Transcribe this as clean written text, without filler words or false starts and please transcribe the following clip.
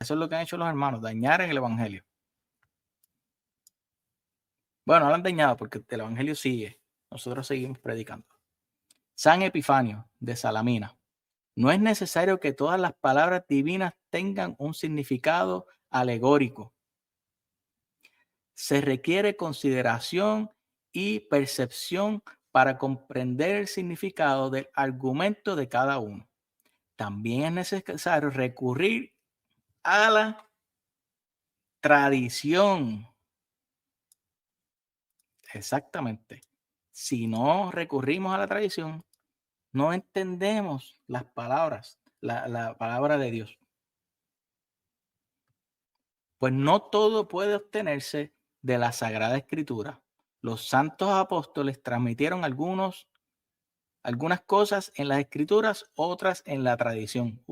Eso es lo que han hecho los hermanos, dañar el evangelio. Bueno, no lo han dañado porque el evangelio sigue. Nosotros seguimos predicando. San Epifanio de Salamina. No es necesario que todas las palabras divinas tengan un significado alegórico. Se requiere consideración y percepción para comprender el significado del argumento de cada uno. También es necesario recurrir a la tradición. Exactamente. Si no recurrimos a la tradición, no entendemos las palabras, la palabra de Dios. Pues no todo puede obtenerse de la Sagrada Escritura. Los santos apóstoles transmitieron algunas cosas en las Escrituras, otras en la tradición.